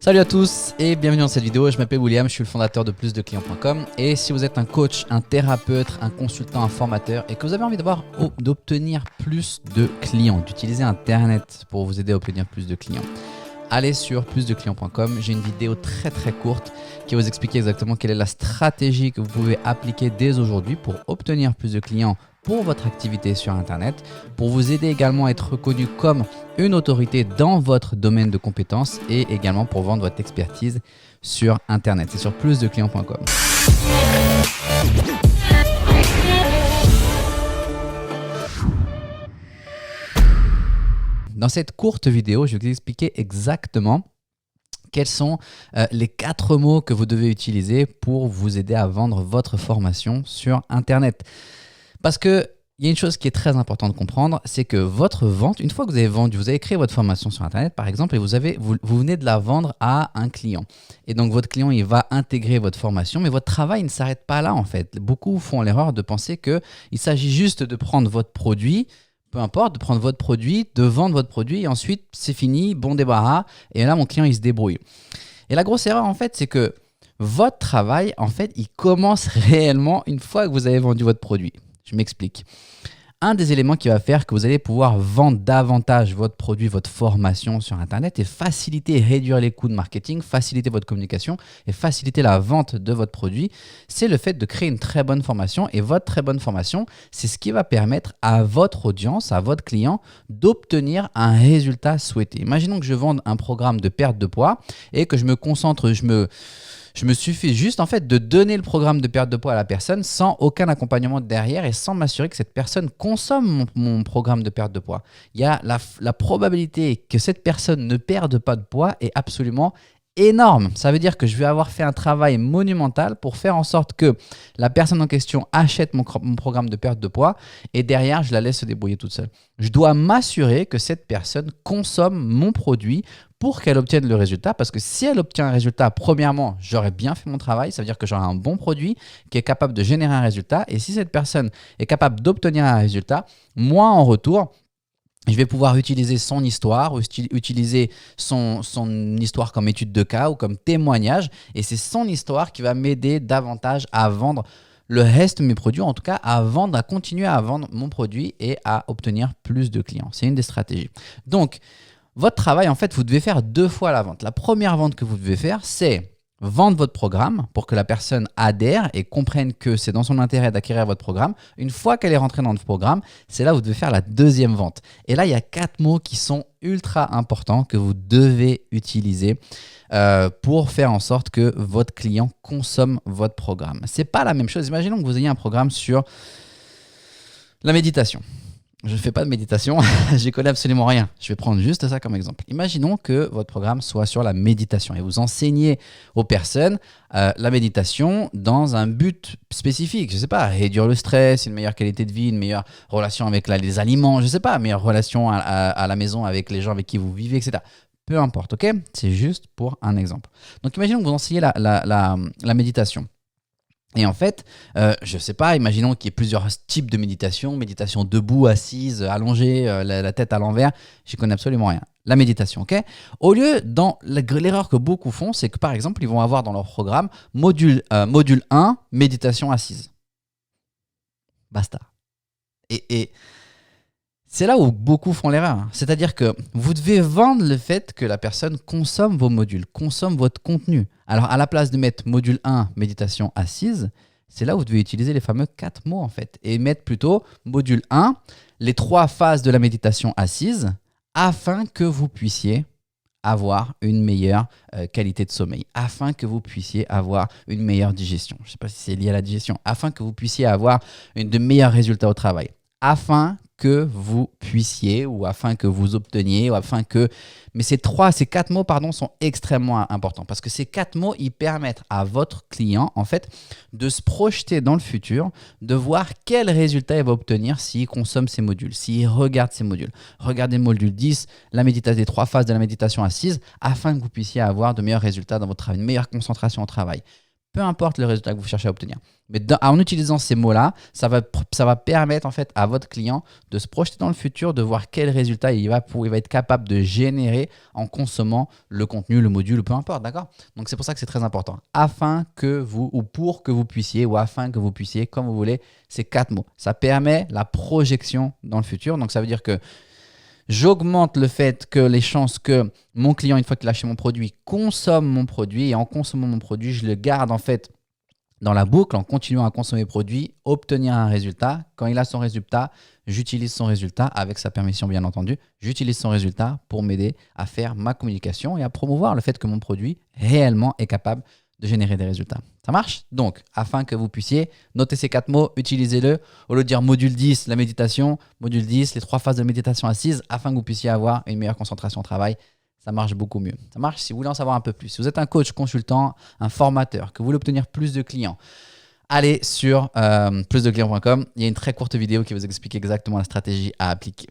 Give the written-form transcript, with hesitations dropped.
Salut à tous et bienvenue dans cette vidéo. Je m'appelle William, je suis le fondateur de plusdeclients.com et si vous êtes un coach, un thérapeute, un consultant, un formateur et que vous avez envie d'obtenir plus de clients, d'utiliser Internet pour vous aider à obtenir plus de clients, allez sur plusdeclients.com. J'ai une vidéo très courte qui va vous expliquer exactement quelle est la stratégie que vous pouvez appliquer dès aujourd'hui pour obtenir plus de clients pour votre activité sur Internet, pour vous aider également à être reconnu comme une autorité dans votre domaine de compétences et également pour vendre votre expertise sur Internet. C'est sur plusdeclients.com. Dans cette courte vidéo, je vais vous expliquer exactement quels sont les 4 mots que vous devez utiliser pour vous aider à vendre votre formation sur Internet. Parce qu'il y a une chose qui est très importante de comprendre, c'est que votre vente, une fois que vous avez vendu, vous avez créé votre formation sur Internet par exemple et vous venez de la vendre à un client. Et donc votre client, il va intégrer votre formation, mais votre travail ne s'arrête pas là en fait. Beaucoup font l'erreur de penser qu'il s'agit juste de prendre votre produit, peu importe, de prendre votre produit, de vendre votre produit et ensuite c'est fini, bon débarras et là mon client il se débrouille. Et la grosse erreur en fait, c'est que votre travail en fait, il commence réellement une fois que vous avez vendu votre produit. Je m'explique. Un des éléments qui va faire que vous allez pouvoir vendre davantage votre produit, votre formation sur Internet et faciliter et réduire les coûts de marketing, faciliter votre communication et faciliter la vente de votre produit, c'est le fait de créer une très bonne formation. Et votre très bonne formation, c'est ce qui va permettre à votre audience, à votre client, d'obtenir un résultat souhaité. Imaginons que je vende un programme de perte de poids et que je me concentre, je me suffis juste en fait de donner le programme de perte de poids à la personne sans aucun accompagnement derrière et sans m'assurer que cette personne consomme mon programme de perte de poids. Il y a la probabilité que cette personne ne perde pas de poids est absolument énorme. Ça veut dire que je vais avoir fait un travail monumental pour faire en sorte que la personne en question achète mon programme de perte de poids et derrière, je la laisse se débrouiller toute seule. Je dois m'assurer que cette personne consomme mon produit pour qu'elle obtienne le résultat, parce que si elle obtient un résultat, premièrement, j'aurais bien fait mon travail, ça veut dire que j'aurai un bon produit qui est capable de générer un résultat, et si cette personne est capable d'obtenir un résultat, moi en retour, je vais pouvoir utiliser son histoire, utiliser son histoire comme étude de cas ou comme témoignage, et c'est son histoire qui va m'aider davantage à vendre le reste de mes produits, en tout cas à continuer à vendre mon produit et à obtenir plus de clients. C'est une des stratégies. Donc, votre travail, en fait, vous devez faire 2 fois la vente. La première vente que vous devez faire, c'est vendre votre programme pour que la personne adhère et comprenne que c'est dans son intérêt d'acquérir votre programme. Une fois qu'elle est rentrée dans votre programme, c'est là où vous devez faire la deuxième vente. Et là, il y a 4 mots qui sont ultra importants que vous devez utiliser pour faire en sorte que votre client consomme votre programme. Ce n'est pas la même chose. Imaginons que vous ayez un programme sur la méditation. Je ne fais pas de méditation, j'y connais absolument rien. Je vais prendre juste ça comme exemple. Imaginons que votre programme soit sur la méditation et vous enseignez aux personnes la méditation dans un but spécifique. Je ne sais pas, réduire le stress, une meilleure qualité de vie, une meilleure relation avec les aliments, je ne sais pas, une meilleure relation à la maison avec les gens avec qui vous vivez, etc. Peu importe, ok? C'est juste pour un exemple. Donc imaginons que vous enseignez la méditation. Et en fait, je ne sais pas, imaginons qu'il y ait plusieurs types de méditation debout, assise, allongée, la tête à l'envers, j'y connais absolument rien. La méditation, ok? Au lieu, l'erreur que beaucoup font, c'est que par exemple, ils vont avoir dans leur programme module 1, méditation assise. Basta. Et c'est là où beaucoup font l'erreur. C'est-à-dire que vous devez vendre le fait que la personne consomme vos modules, consomme votre contenu. Alors, à la place de mettre module 1, méditation assise, c'est là où vous devez utiliser les fameux 4 mots en fait. Et mettre plutôt module 1, les 3 phases de la méditation assise, afin que vous puissiez avoir une meilleure qualité de sommeil, afin que vous puissiez avoir une meilleure digestion. Je ne sais pas si c'est lié à la digestion. Afin que vous puissiez avoir de meilleurs résultats au travail. Afin que vous puissiez ou afin que vous obteniez ou afin que… Mais ces 4 mots sont extrêmement importants parce que ces 4 mots, ils permettent à votre client en fait de se projeter dans le futur, de voir quel résultat il va obtenir s'il consomme ces modules, s'il regarde ces modules. Regardez le module 10, les 3 phases de la méditation assise afin que vous puissiez avoir de meilleurs résultats dans votre travail, une meilleure concentration au travail. peu importe le résultat que vous cherchez à obtenir. Mais en utilisant ces mots-là, ça va permettre en fait à votre client de se projeter dans le futur, de voir quel résultat il va être capable de générer en consommant le contenu, le module, peu importe, d'accord? Donc c'est pour ça que c'est très important. Afin que vous, ou pour que vous puissiez, ou afin que vous puissiez, comme vous voulez, ces 4 mots. Ça permet la projection dans le futur. Donc ça veut dire que j'augmente le fait que les chances que mon client, une fois qu'il a acheté mon produit, consomme mon produit. Et en consommant mon produit, je le garde en fait dans la boucle, en continuant à consommer le produit, obtenir un résultat. Quand il a son résultat, j'utilise son résultat, avec sa permission bien entendu, j'utilise son résultat pour m'aider à faire ma communication et à promouvoir le fait que mon produit réellement est capable de générer des résultats. Ça marche? Donc, afin que vous puissiez noter ces 4 mots, utilisez-le. Au lieu de dire module 10, la méditation, module 10, les 3 phases de méditation assise, afin que vous puissiez avoir une meilleure concentration au travail. Ça marche beaucoup mieux. Ça marche si vous voulez en savoir un peu plus. Si vous êtes un coach, consultant, un formateur, que vous voulez obtenir plus de clients, allez sur plusdeclients.com. Il y a une très courte vidéo qui vous explique exactement la stratégie à appliquer.